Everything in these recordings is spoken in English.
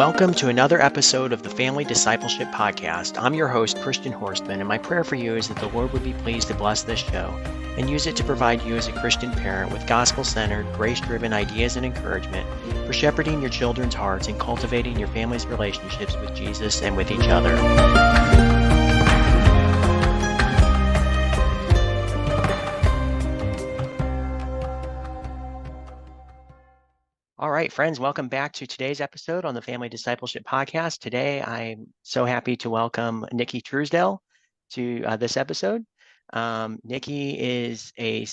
Welcome to another episode of the Family Discipleship Podcast. I'm your host, Christian Horstman, and my prayer for you is that the Lord would be pleased to bless this show and use it to provide you as a Christian parent with gospel-centered, grace-driven ideas and encouragement for shepherding your children's hearts and cultivating your family's relationships with Jesus and with each other. All right, friends, welcome back to today's episode on the Family Discipleship Podcast. Today, I'm so happy to welcome Nicki Truesdell to this episode. Nicki is a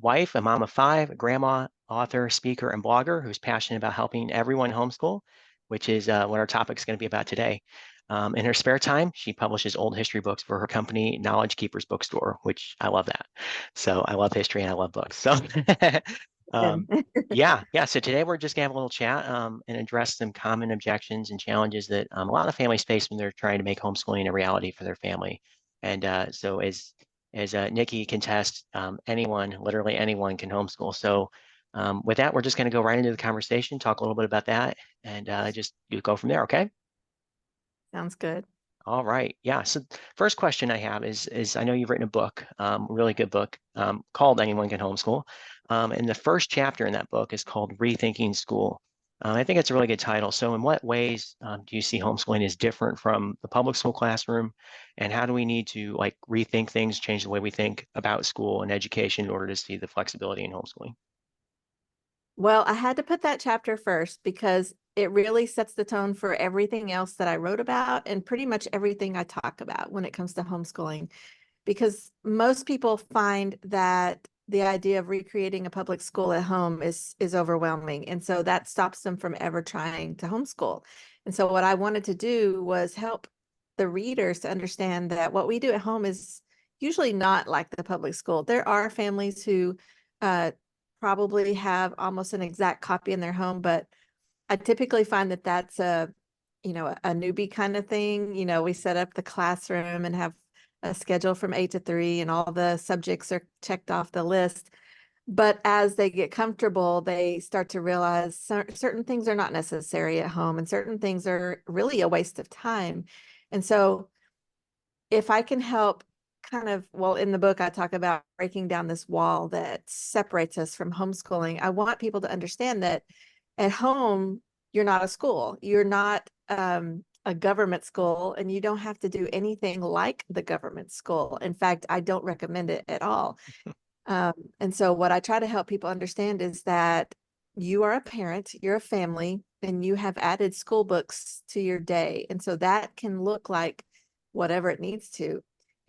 wife, a mom of five, a grandma, author, speaker, and blogger who's passionate about helping everyone homeschool, which is what our topic is going to be about today. In her spare time, she publishes old history books for her company, Knowledge Keepers Bookstore, which I love that. So I love history and I love books. So yeah. So today we're just gonna have a little chat and address some common objections and challenges that a lot of families face when they're trying to make homeschooling a reality for their family. And so as Nicki can test, literally anyone can homeschool. So with that, we're just gonna go right into the conversation, talk a little bit about that, and just go from there, okay? Sounds good. All right. Yeah. So first question I have is I know you've written a book, really good book, called Anyone Can Homeschool. And the first chapter in that book is called Rethinking School. I think it's a really good title. So in what ways do you see homeschooling is different from the public school classroom? And how do we need to rethink things, change the way we think about school and education in order to see the flexibility in homeschooling? Well, I had to put that chapter first because it really sets the tone for everything else that I wrote about and pretty much everything I talk about when it comes to homeschooling. Because most people find that the idea of recreating a public school at home is overwhelming. And so that stops them from ever trying to homeschool. And so what I wanted to do was help the readers to understand that what we do at home is usually not like the public school. There are families who probably have almost an exact copy in their home, but I typically find that that's a newbie kind of thing. We set up the classroom and have a schedule from 8 to 3 and all the subjects are checked off the list. But as they get comfortable, they start to realize certain things are not necessary at home and certain things are really a waste of time. And so if I can help in the book, I talk about breaking down this wall that separates us from homeschooling. I want people to understand that at home, you're not a school. You're not a government school, and you don't have to do anything like the government school. In fact, I don't recommend it at all. And so what I try to help people understand is that you are a parent, you're a family, and you have added school books to your day. And so that can look like whatever it needs to.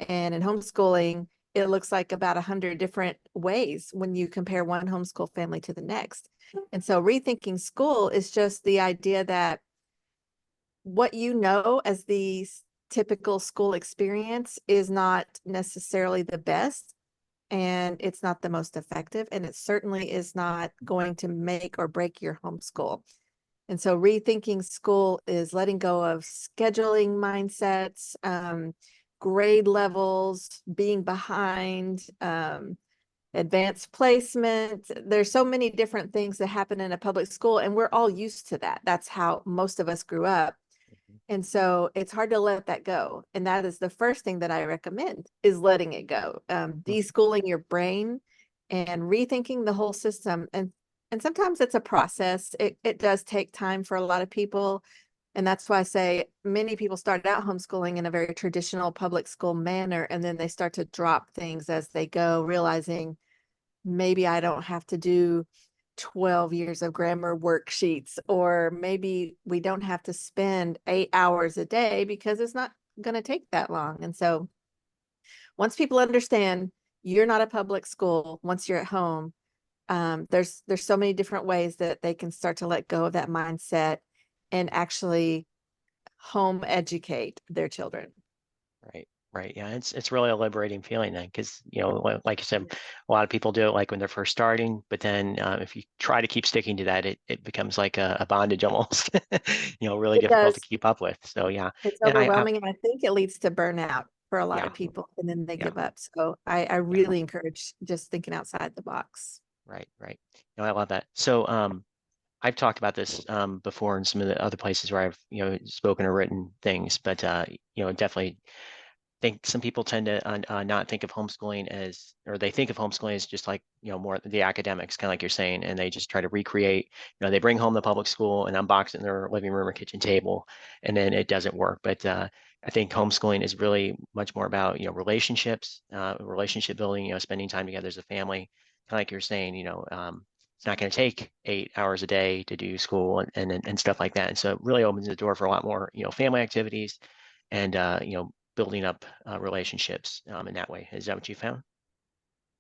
And in homeschooling, it looks like about 100 different ways when you compare one homeschool family to the next. And so rethinking school is just the idea that what you know as the typical school experience is not necessarily the best, and it's not the most effective, and it certainly is not going to make or break your homeschool. And so rethinking school is letting go of scheduling mindsets, grade levels, being behind, advanced placement. There's so many different things that happen in a public school, and we're all used to that. That's how most of us grew up. And so it's hard to let that go. And that is the first thing that I recommend is letting it go, deschooling your brain and rethinking the whole system. And sometimes it's a process. It does take time for a lot of people. And that's why I say many people start out homeschooling in a very traditional public school manner, and then they start to drop things as they go, realizing maybe I don't have to do 12 years of grammar worksheets, or maybe we don't have to spend 8 hours a day because it's not going to take that long. And so once people understand you're not a public school, once you're at home, there's so many different ways that they can start to let go of that mindset and actually home educate their children. Right. Yeah, it's really a liberating feeling then, because like you said, a lot of people do it like when they're first starting, but then if you try to keep sticking to that, it becomes like a bondage almost, really It difficult to does. keep up with. So yeah, It's and overwhelming, and I think it leads to burnout for a lot yeah, of people, and then they yeah, give up. So I yeah, really encourage just thinking outside the box. right. No, I love that. So I've talked about this before in some of the other places where I've, spoken or written things, but definitely think some people tend to not think of homeschooling as, or they think of homeschooling as just like, more the academics, kind of like you're saying, and they just try to recreate, they bring home the public school and unbox it in their living room or kitchen table, and then it doesn't work. But I think homeschooling is really much more about, relationships, relationship building, spending time together as a family, kind of like you're saying, it's not going to take 8 hours a day to do school and stuff like that. And so it really opens the door for a lot more, family activities and, building up relationships in that way. Is that what you found?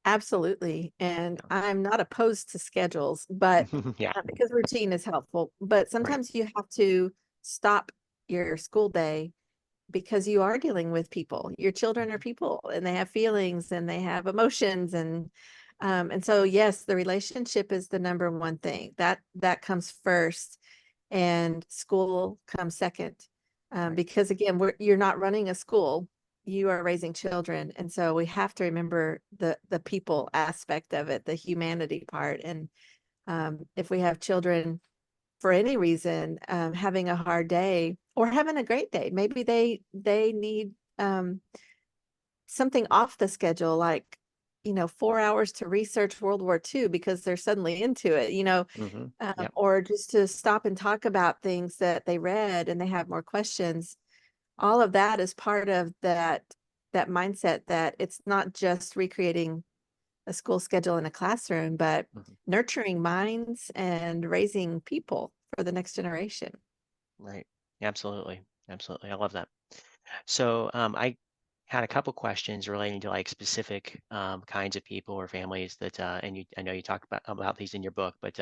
Absolutely. And I'm not opposed to schedules, but Yeah, because routine is helpful, but right. sometimes you have to stop your school day because you are dealing with people. Your children are people and they have feelings and they have emotions and so yes, the relationship is the number one thing. That comes first and school comes second. Right. Because again, you're not running a school, you are raising children. And so we have to remember the people aspect of it, the humanity part. And if we have children for any reason having a hard day or having a great day, maybe they need something off the schedule, like 4 hours to research World War II because they're suddenly into it, Yep. or just to stop and talk about things that they read and they have more questions. All of that is part of that mindset, that it's not just recreating a school schedule in a classroom, but hmm nurturing minds and raising people for the next generation. Right. Absolutely. Absolutely. I love that. So I had a couple questions relating to like specific kinds of people or families that, and I know you talk about these in your book, but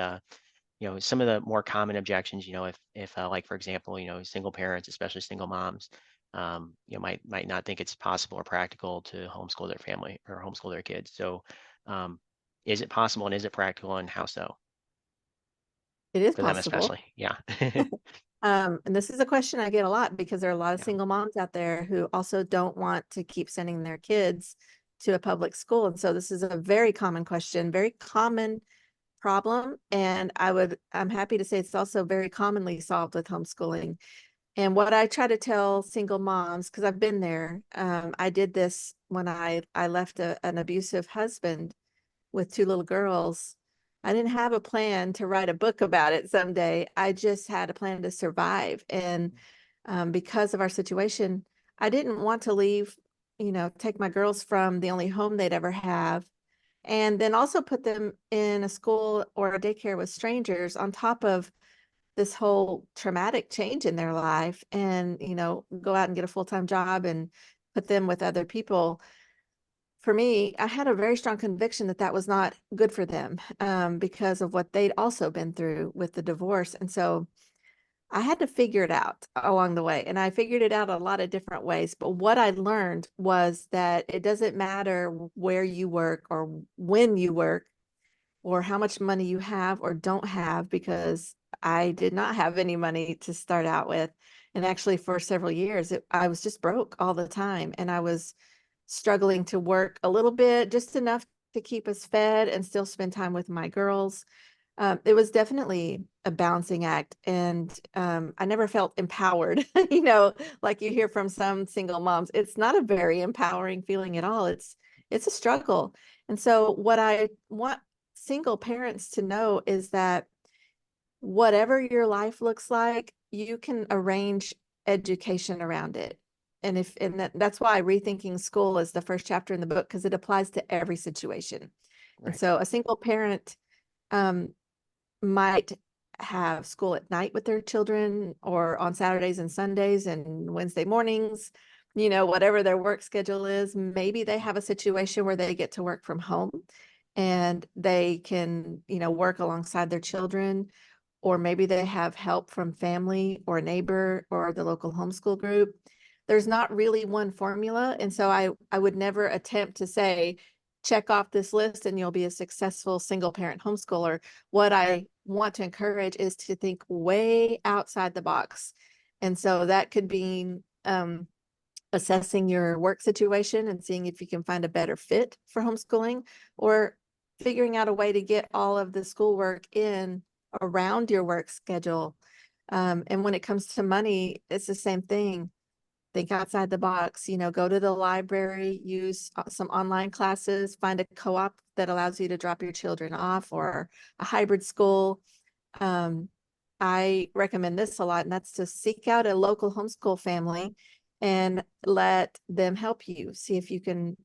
some of the more common objections, if like, for example, single parents, especially single moms, might not think it's possible or practical to homeschool their family or homeschool their kids. So, um, is it possible and is it practical and how so It is for them possible. especially? Yeah. And this is a question I get a lot because there are a lot of Yeah. single moms out there who also don't want to keep sending their kids to a public school. And so this is a very common question, very common problem. And I'm happy to say it's also very commonly solved with homeschooling. And what I try to tell single moms, because I've been there, I did this when I left an abusive husband with two little girls. I didn't have a plan to write a book about it someday. I just had a plan to survive. And because of our situation, I didn't want to leave, take my girls from the only home they'd ever have, and then also put them in a school or a daycare with strangers on top of this whole traumatic change in their life, and, go out and get a full-time job and put them with other people. For me, I had a very strong conviction that that was not good for them, because of what they'd also been through with the divorce. And so I had to figure it out along the way. And I figured it out a lot of different ways. But what I learned was that it doesn't matter where you work or when you work or how much money you have or don't have, because I did not have any money to start out with. And actually, for several years, I was just broke all the time. And I was struggling to work a little bit, just enough to keep us fed and still spend time with my girls. It was definitely a balancing act, and I never felt empowered, like you hear from some single moms. It's not a very empowering feeling at all. It's a struggle. And so what I want single parents to know is that whatever your life looks like, you can arrange education around it. That's why rethinking school is the first chapter in the book, because it applies to every situation. And Right. so a single parent um, might have school at night with their children or on Saturdays and Sundays and Wednesday mornings, whatever their work schedule is. Maybe they have a situation where they get to work from home and they can, work alongside their children, or maybe they have help from family or a neighbor or the local homeschool group. There's not really one formula. And so I would never attempt to say, check off this list and you'll be a successful single parent homeschooler. What I want to encourage is to think way outside the box. And so that could be assessing your work situation and seeing if you can find a better fit for homeschooling, or figuring out a way to get all of the schoolwork in around your work schedule. And when it comes to money, it's the same thing. Think outside the box, go to the library, use some online classes, find a co-op that allows you to drop your children off, or a hybrid school. I recommend this a lot, and that's to seek out a local homeschool family and let them help you. See if you can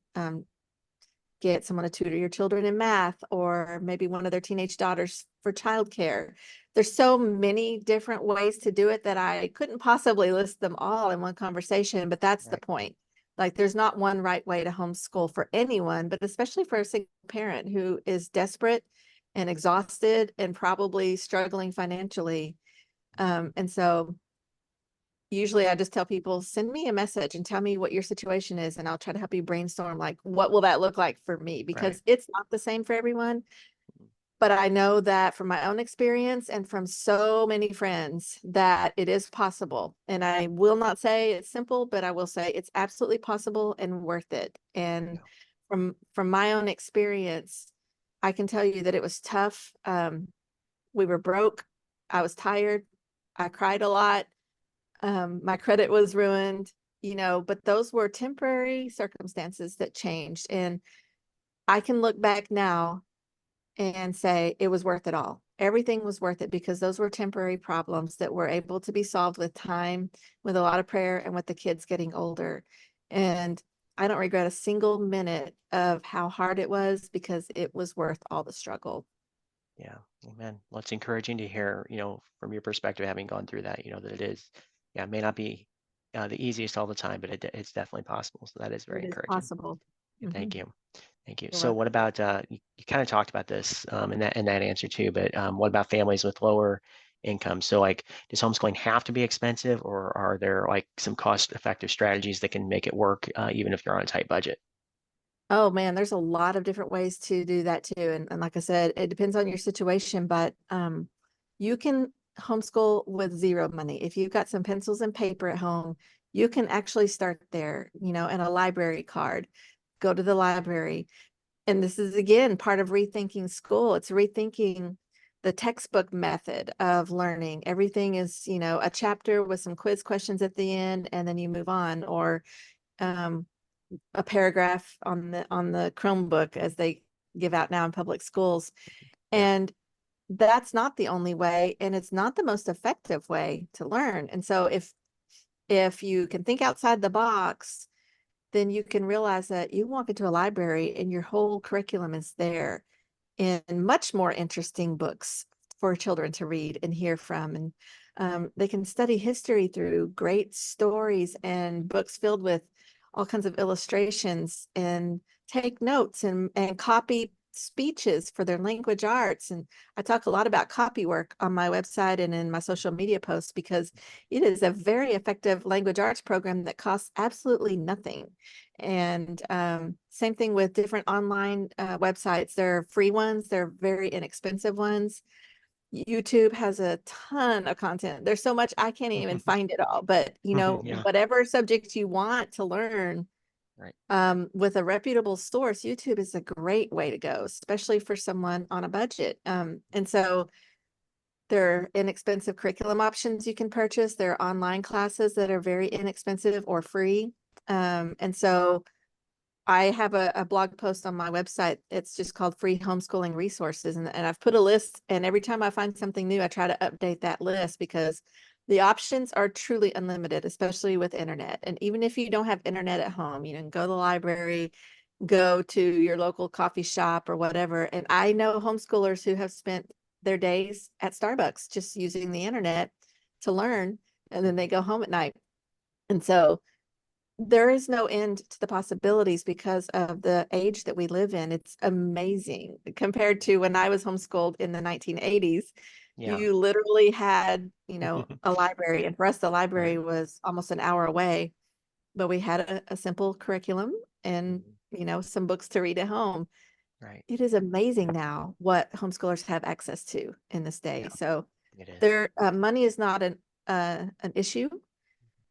get someone to tutor your children in math, or maybe one of their teenage daughters for childcare. There's so many different ways to do it that I couldn't possibly list them all in one conversation, but that's the Right. point. Like, there's not one right way to homeschool for anyone, but especially for a single parent who is desperate and exhausted and probably struggling financially. And so usually I just tell people, send me a message and tell me what your situation is, and I'll try to help you brainstorm, like, what will that look like for me? Right. Because it's not the same for everyone. But I know that from my own experience and from so many friends that it is possible. And I will not say it's simple, but I will say it's absolutely possible and worth it. And Yeah. from my own experience, I can tell you that it was tough. We were broke. I was tired. I cried a lot. My credit was ruined, but those were temporary circumstances that changed. And I can look back now and say it was worth it all. Everything was worth it because those were temporary problems that were able to be solved with time, with a lot of prayer, and with the kids getting older. And I don't regret a single minute of how hard it was, because it was worth all the struggle. Yeah. Amen. Well, it's encouraging to hear, from your perspective, having gone through that, that it is, yeah, it may not be the easiest all the time, but it's definitely possible. So that is very It is encouraging. possible. Yeah, thank you. Thank you. You're So welcome. what about, you kind of talked about this in that answer too, but what about families with lower income? So like, does homeschooling have to be expensive, or are there like some cost-effective strategies that can make it work even if you're on a tight budget? Oh man, there's a lot of different ways to do that too. And like I said, it depends on your situation, but you can homeschool with zero money. If you've got some pencils and paper at home, you can actually start there, and a library card. Go to the library. And this is again part of rethinking school. It's rethinking the textbook method of learning. Everything is, a chapter with some quiz questions at the end, and then you move on, or um, a paragraph on the Chromebook, as they give out now in public schools. Yeah. And that's not the only way, and it's not the most effective way to learn. And so if you can think outside the box, then you can realize that you walk into a library and your whole curriculum is there, in much more interesting books for children to read and hear from. And they can study history through great stories and books filled with all kinds of illustrations, and take notes and copy speeches for their language arts. And I talk a lot about copy work on my website and in my social media posts, because it is a very effective language arts program that costs absolutely nothing. And same thing with different online websites. There are free ones, there are very inexpensive ones. YouTube has a ton of content. There's so much I can't even find it all. But Yeah. whatever subject you want to learn, Right. with a reputable source, YouTube is a great way to go, especially for someone on a budget. And so there are inexpensive curriculum options you can purchase. There are online classes that are very inexpensive or free. And so I have a blog post on my website. It's just called Free Homeschooling Resources. And I've put a list, and every time I find something new, I try to update that list, because the options are truly unlimited, especially with internet. And even if you don't have internet at home, you can go to the library, go to your local coffee shop or whatever. And I know homeschoolers who have spent their days at Starbucks just using the internet to learn, and then they go home at night. And so there is no end to the possibilities because of the age that we live in. It's amazing compared to when I was homeschooled in the 1980s. Yeah. You literally had, a library, and for us, the Right. library was almost an hour away, but we had a simple curriculum and, Mhm. some books to read at home. Right. It is amazing now what homeschoolers have access to in this day. Yeah, So it is. their money is not an issue,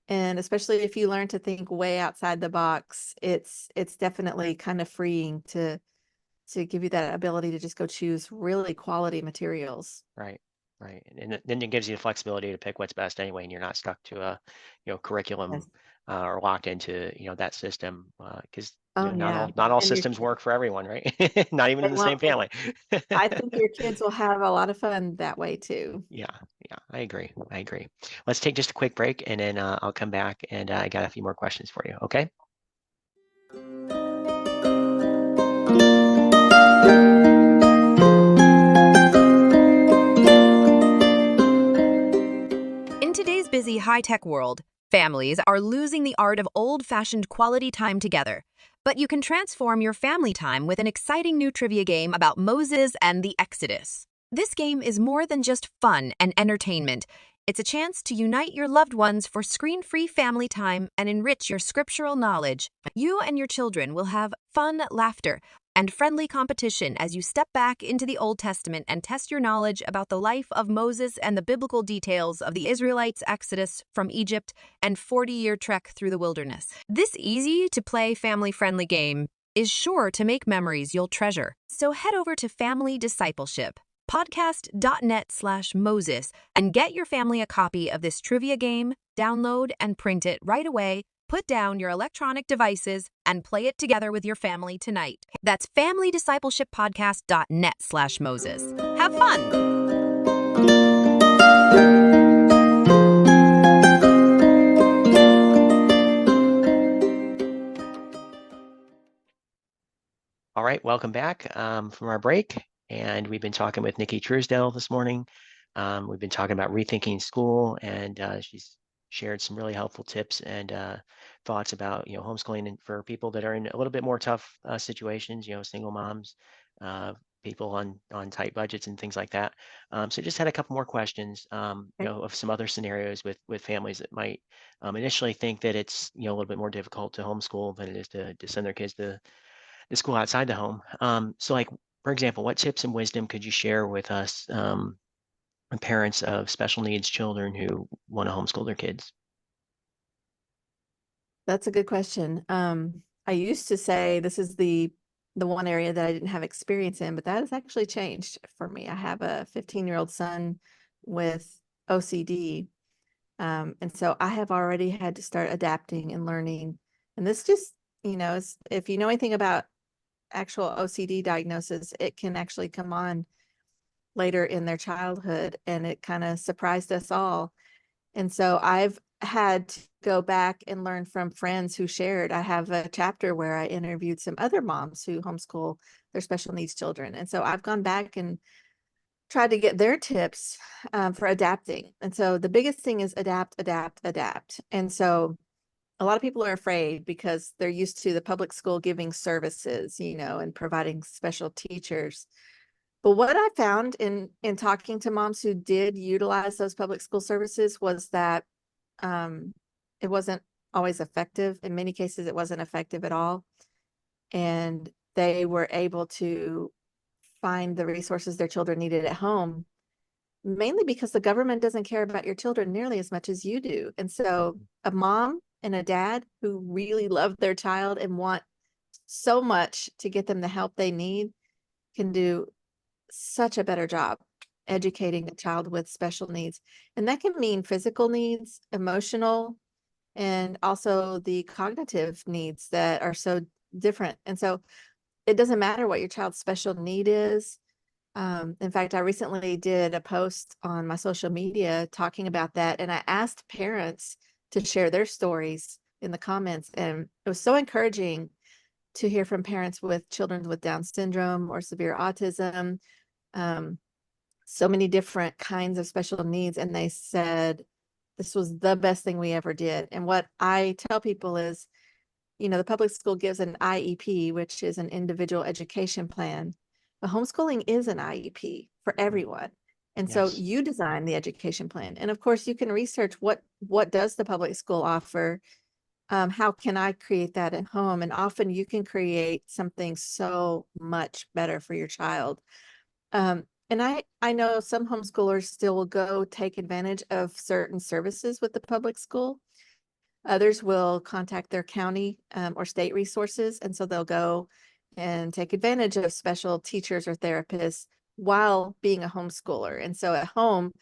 and especially if you learn to think way outside the box, it's definitely kind of freeing to give you that ability to just go choose really quality materials. Right. Right. And then it gives you the flexibility to pick what's best anyway, and you're not stuck to a, Yes. curriculum or locked into, that system because Oh, not yeah. all And your systems work for everyone, right? Not even they in the same won't, but family. I think your kids will have a lot of fun that way too. Yeah, yeah, I agree. I agree. Let's take just a quick break and then I'll come back and I got a few more questions for you. Okay. In today's busy high-tech world, families are losing the art of old-fashioned quality time together. But you can transform your family time with an exciting new trivia game about Moses and the Exodus. This game is more than just fun and entertainment. It's a chance to unite your loved ones for screen-free family time and enrich your scriptural knowledge. You and your children will have fun, laughter, and friendly competition as you step back into the Old Testament and test your knowledge about the life of Moses and the biblical details of the Israelites' exodus from Egypt and 40-year trek through the wilderness. This easy-to-play family-friendly game is sure to make memories you'll treasure. So head over to Family Discipleship podcast.net/Moses and get your family a copy of this trivia game, download and print it right away. Put down your electronic devices and play it together with your family tonight. That's familydiscipleshippodcast.net/Moses. Have fun! All right, welcome back from our break. And we've been talking with Nicki Truesdell this morning. We've been talking about rethinking school, and she's shared some really helpful tips and thoughts about homeschooling and for people that are in a little bit more tough situations. Single moms, uh, people on tight budgets and things like that. So just had a couple more questions, Okay. of some other scenarios with families that might initially think that it's a little bit more difficult to homeschool than it is to send their kids to the school outside the home. So, like, for example, what tips and wisdom could you share with us, parents of special needs children who want to homeschool their kids? That's a good question. I used to say this is the one area that I didn't have experience in, but that has actually changed for me. I have a 15-year-old son with OCD. And so I have already had to start adapting and learning. And this just, if you know anything about actual OCD diagnosis, it can actually come on later in their childhood, and it kind of surprised us all. And so I've had to go back and learn from friends who shared. I have a chapter where I interviewed some other moms who homeschool their special needs children. And so I've gone back and tried to get their tips for adapting. And so the biggest thing is adapt, adapt, adapt. And so a lot of people are afraid because they're used to the public school giving services, and providing special teachers. But what I found in talking to moms who did utilize those public school services was that it wasn't always effective. In many cases, it wasn't effective at all. And they were able to find the resources their children needed at home, mainly because the government doesn't care about your children nearly as much as you do. And so a mom and a dad who really love their child and want so much to get them the help they need can do such a better job educating a child with special needs. And that can mean physical needs, emotional, and also the cognitive needs that are so different. And so it doesn't matter what your child's special need is. In fact, I recently did a post on my social media talking about that, and I asked parents to share their stories in the comments, and it was so encouraging to hear from parents with children with Down syndrome or severe autism, um, so many different kinds of special needs, and they said this was the best thing we ever did. And what I tell people is, the public school gives an IEP, which is an individual education plan. But homeschooling is an IEP for everyone. And so Yes. you design the education plan. And of course, you can research what does the public school offer? How can I create that at home? And often you can create something so much better for your child. And I know some homeschoolers still will go take advantage of certain services with the public school. Others will contact their county or state resources, and so they'll go and take advantage of special teachers or therapists while being a homeschooler. And so at home,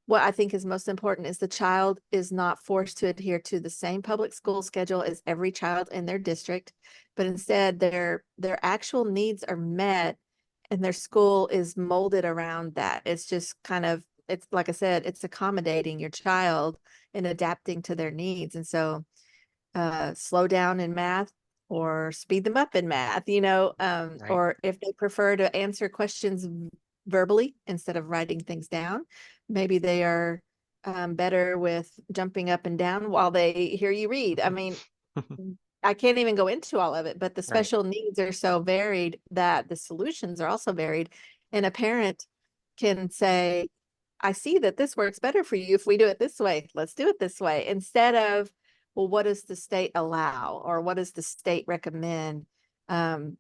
what I think is most important is the child is not forced to adhere to the same public school schedule as every child in their district, but instead their actual needs are met and their school is molded around that. It's just kind of, it's like I said, it's accommodating your child and adapting to their needs. And so slow down in math or speed them up in math, Right. or if they prefer to answer questions verbally instead of writing things down, maybe they are better with jumping up and down while they hear you read. I mean, I can't even go into all of it, but the Right. special needs are so varied that the solutions are also varied. And a parent can say, I see that this works better for you if we do it this way. Let's do it this way. Instead of, well, what does the state allow or what does the state recommend? Um,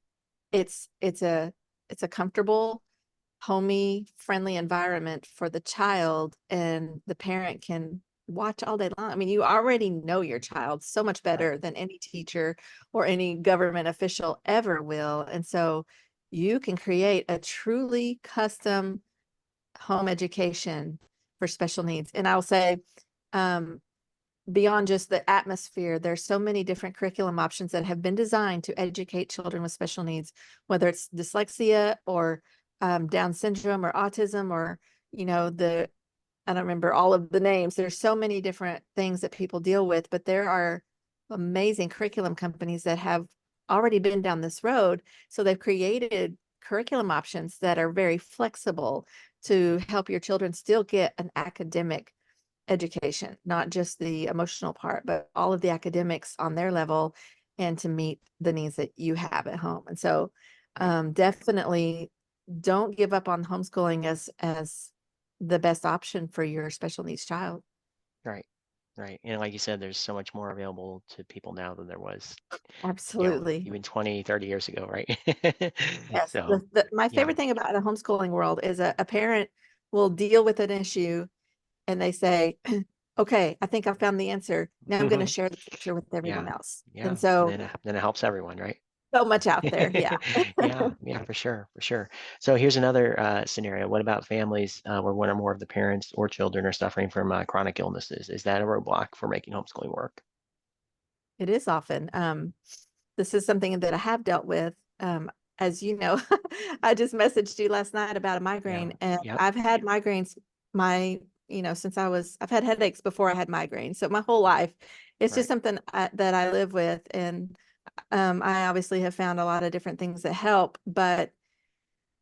it's a comfortable, homey, friendly environment for the child, and the parent can watch all day long. I mean, you already know your child so much Right. better than any teacher or any government official ever will. And so you can create a truly custom home education for special needs. And I'll say, um, beyond just the atmosphere, there's so many different curriculum options that have been designed to educate children with special needs, whether it's dyslexia or Down syndrome or autism or, I don't remember all of the names. There's so many different things that people deal with, but there are amazing curriculum companies that have already been down this road. So they've created curriculum options that are very flexible to help your children still get an academic education, not just the emotional part, but all of the academics on their level and to meet the needs that you have at home. And so Right. definitely don't give up on homeschooling as the best option for your special needs child. Right. Right. And like you said, there's so much more available to people now than there was, Absolutely. even 20, 30 years ago, right? Yes. So, My yeah. favorite thing about the homeschooling world is a parent will deal with an issue and they say, okay, I think I found the answer. Now I'm going to share the answer with everyone Yeah. else. Yeah. And And so, then it helps everyone, right? so much out there. Yeah. Yeah, yeah, for sure, for sure. So here's another scenario. What about families where one or more of the parents or children are suffering from chronic illnesses? Is that a roadblock for making homeschooling work? It is often. This is something that I have dealt with. As you know, I just messaged you last night about a Yeah. migraine, and Yep. I've had migraines since I've had headaches before I had migraines. So my whole life, it's just Right. something that I live with. And I obviously have found a lot of different things that help, but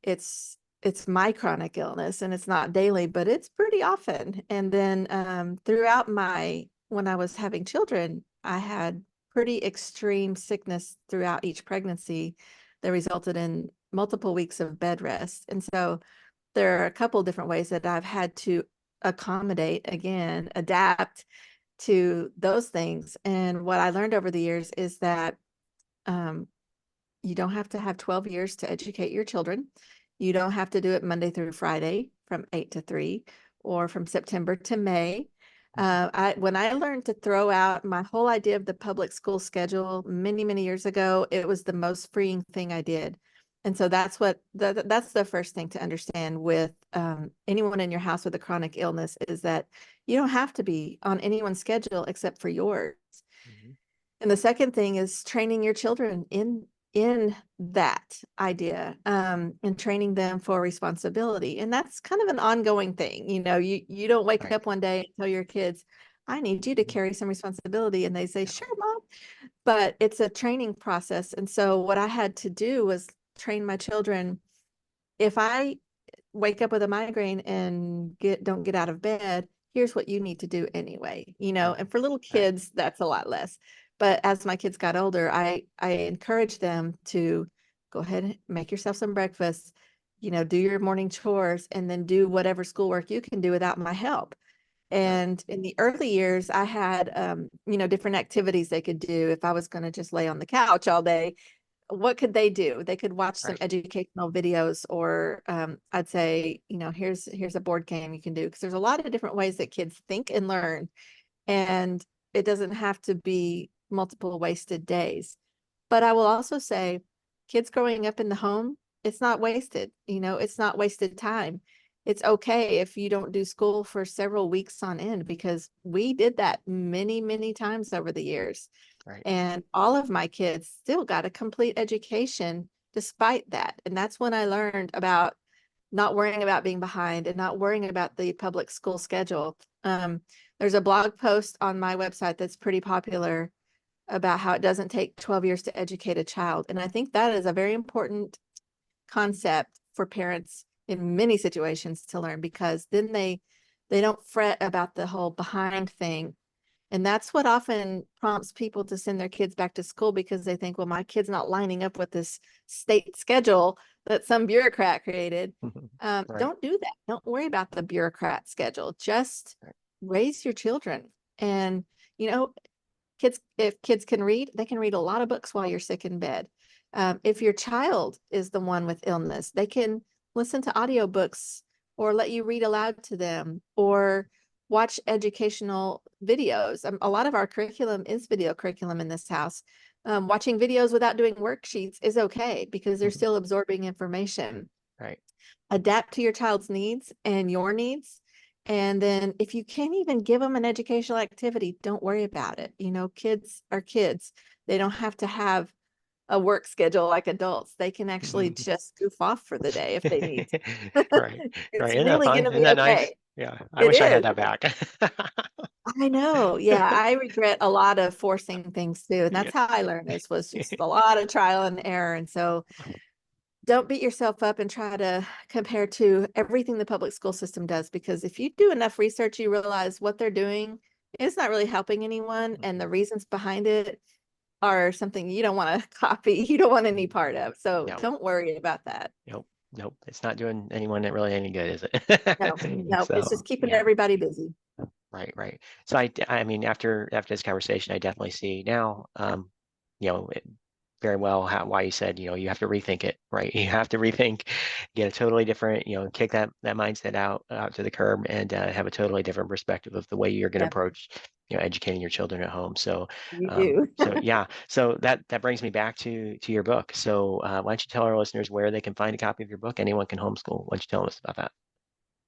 it's my chronic illness and it's not daily, but it's pretty often. And then throughout when I was having children, I had pretty extreme sickness throughout each pregnancy that resulted in multiple weeks of bed rest. And so there are a couple different ways that I've had to adapt to those things. And what I learned over the years is that um, you don't have to have 12 years to educate your children. You don't have to do it Monday through Friday from 8 to 3 or from September to May. When I learned to throw out my whole idea of the public school schedule many, many years ago, it was the most freeing thing I did. And so that's that's the first thing to understand with anyone in your house with a chronic illness is that you don't have to be on anyone's schedule except for yours. Mhm. And the second thing is training your children in that idea, and training them for responsibility. And that's kind of an ongoing thing. You don't wake Right. up one day and tell your kids, I need you to Mhm. carry some responsibility. And they say, Yeah. sure, mom. But it's a training process. And so what I had to do was train my children. If I wake up with a migraine and don't get out of bed, here's what you need to do anyway. And Mhm. for little Right. kids, that's a lot less. But as my kids got older, I encouraged them to go ahead and make yourself some breakfast, do your morning chores, and then do whatever schoolwork you can do without my help. Right. And in the early years, I had, different activities they could do. If I was going to just lay on the couch all day, what could they do? They could watch some Right. educational videos, or I'd say, here's a board game you can do, because there's a lot of different ways that kids think and learn, and it doesn't have to be multiple wasted days. But I will also say, kids growing up in the home it's not wasted. It's not wasted time. It's okay if you don't do school for several weeks on end, because we did that many, many times over the years. Right. And all of my kids still got a complete education despite that. And that's when I learned about not worrying about being behind and not worrying about the public school schedule. There's a blog post on my website that's pretty popular about how it doesn't take 12 years to educate a child. And I think that is a very important concept for parents in many situations to learn, because then they don't fret about the whole behind thing. And that's what often prompts people to send their kids back to school, because they think, well, my kid's not lining up with this state schedule that some bureaucrat created. Right. Don't do that. Don't worry about the bureaucrat schedule. Just Right. raise your children. And, if kids can read, they can read a lot of books while you're sick in bed. If your child is the one with illness, they can listen to audiobooks or let you read aloud to them, or watch educational videos. A lot of our curriculum is video curriculum in this house. Watching videos without doing worksheets is okay, because they're still absorbing information. Right. Adapt to your child's needs and your needs. And then if you can't even give them an educational activity, don't worry about it. Kids are kids. They don't have to have a work schedule like adults. They can actually just goof off for the day if they need to. Right. It's Right. Isn't that really fun? going to Isn't be that nice? okay. Yeah. I It wish I had is. that back. I know. Yeah. I regret a lot of forcing things too. And Yeah. that's how I learned this, was just a lot of trial and error. And so don't beat yourself up and try to compare to everything the public school system does, because if you do enough research, you realize what they're doing is not really helping anyone. And the reasons behind it are something you don't want to copy. You don't want any part of. So No. don't worry about that. Nope. Nope. It's not doing anyone really any good, is it? No, it's just keeping Yeah. everybody busy. Right. Right. So I mean, after this conversation, I definitely see now, very well why you said, you have to rethink it, right? You have to rethink, get a totally different, kick that mindset out to the curb, and have a totally different perspective of the way you're going to Yeah, approach, educating your children at home. So, you do. so yeah, so that brings me back to your book. So why don't you tell our listeners where they can find a copy of your book? Anyone can homeschool. Why don't you tell us about that?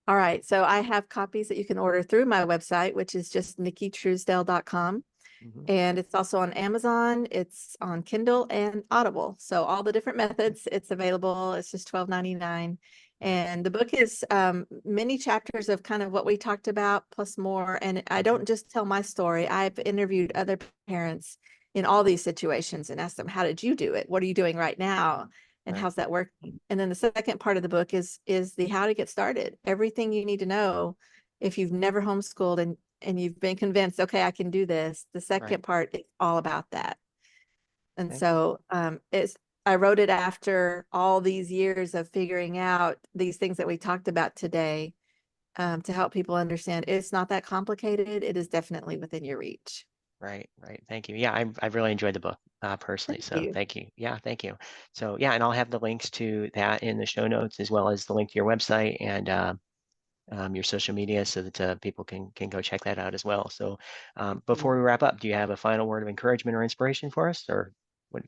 All right. So I have copies that you can order through my website, which is just nickitruesdell.com. Mhm. And it's also on Amazon, it's on Kindle and Audible. So all the different methods, it's available. It's just $12.99. And the book is many chapters of kind of what we talked about, plus more. And I don't just tell my story. I've interviewed other parents in all these situations and asked them, how did you do it? What are you doing right now? And Right. how's that working? And then the second part of the book is the how to get started. Everything you need to know if you've never homeschooled and you've been convinced, okay, I can do this. The second Right. part is all about that. And Okay. so I wrote it after all these years of figuring out these things that we talked about today, to help people understand it's not that complicated. It is definitely within your reach. Right, right. Thank you. Yeah, I've really enjoyed the book personally. Thank So you. thank you. Yeah, thank you. So yeah, and I'll have the links to that in the show notes, as well as the link to your website and your social media, so that people can go check that out as well. So before we wrap up, do you have a final word of encouragement or inspiration for us, or what?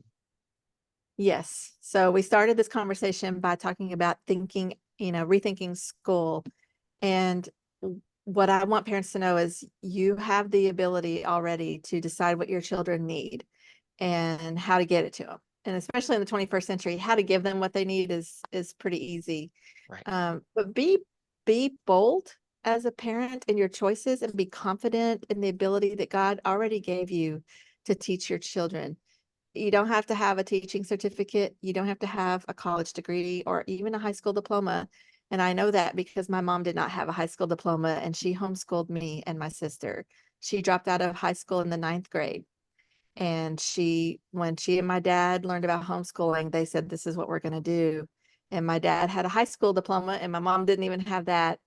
Yes. So we started this conversation by talking about thinking, rethinking school. And what I want parents to know is you have the ability already to decide what your children need and how to get it to them. And especially in the 21st century, how to give them what they need is pretty easy. Right, But be bold as a parent in your choices, and be confident in the ability that God already gave you to teach your children. You don't have to have a teaching certificate. You don't have to have a college degree or even a high school diploma. And I know that because my mom did not have a high school diploma, and she homeschooled me and my sister. She dropped out of high school in the 9th grade. And when she and my dad learned about homeschooling, they said, this is what we're going to do. And my dad had a high school diploma and my mom didn't even have that,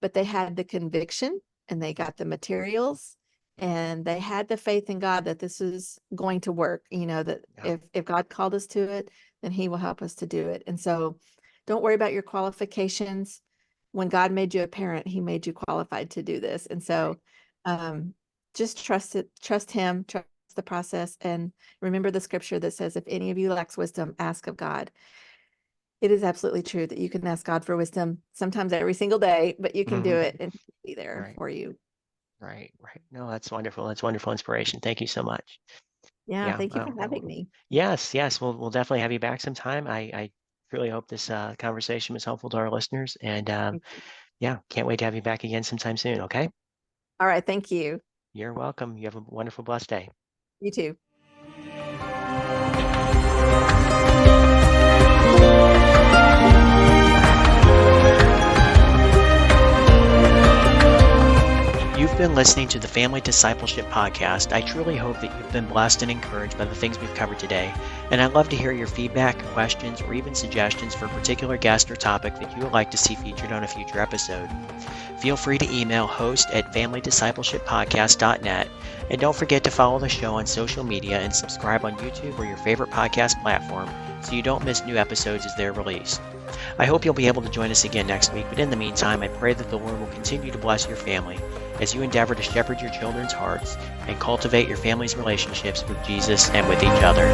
but they had the conviction and they got the materials and they had the faith in God that this is going to work, that yeah, if God called us to it, then he will help us to do it. And so don't worry about your qualifications. When God made you a parent, he made you qualified to do this. And right, so just trust him, trust the process, and remember the scripture that says, if any of you lacks wisdom, ask of God. It is absolutely true that you can ask God for wisdom sometimes every single day, but you can do Mhm. it and He'll be there Right, for you. right, right. No, that's wonderful. That's wonderful inspiration. Thank you so much. Yeah, Yeah. thank you for having me. Yes, yes. We'll definitely have you back sometime. I really hope this conversation was helpful to our listeners, and yeah, can't wait to have you back again sometime soon. Okay. All right, thank you. You're welcome. You have a wonderful, blessed day. You too. You've been listening to the Family Discipleship Podcast. I truly hope that you've been blessed and encouraged by the things we've covered today. And I'd love to hear your feedback, questions, or even suggestions for a particular guest or topic that you would like to see featured on a future episode. Feel free to email host@familydiscipleshippodcast.net. And don't forget to follow the show on social media and subscribe on YouTube or your favorite podcast platform so you don't miss new episodes as they're released. I hope you'll be able to join us again next week, but in the meantime, I pray that the Lord will continue to bless your family as you endeavor to shepherd your children's hearts and cultivate your family's relationships with Jesus and with each other.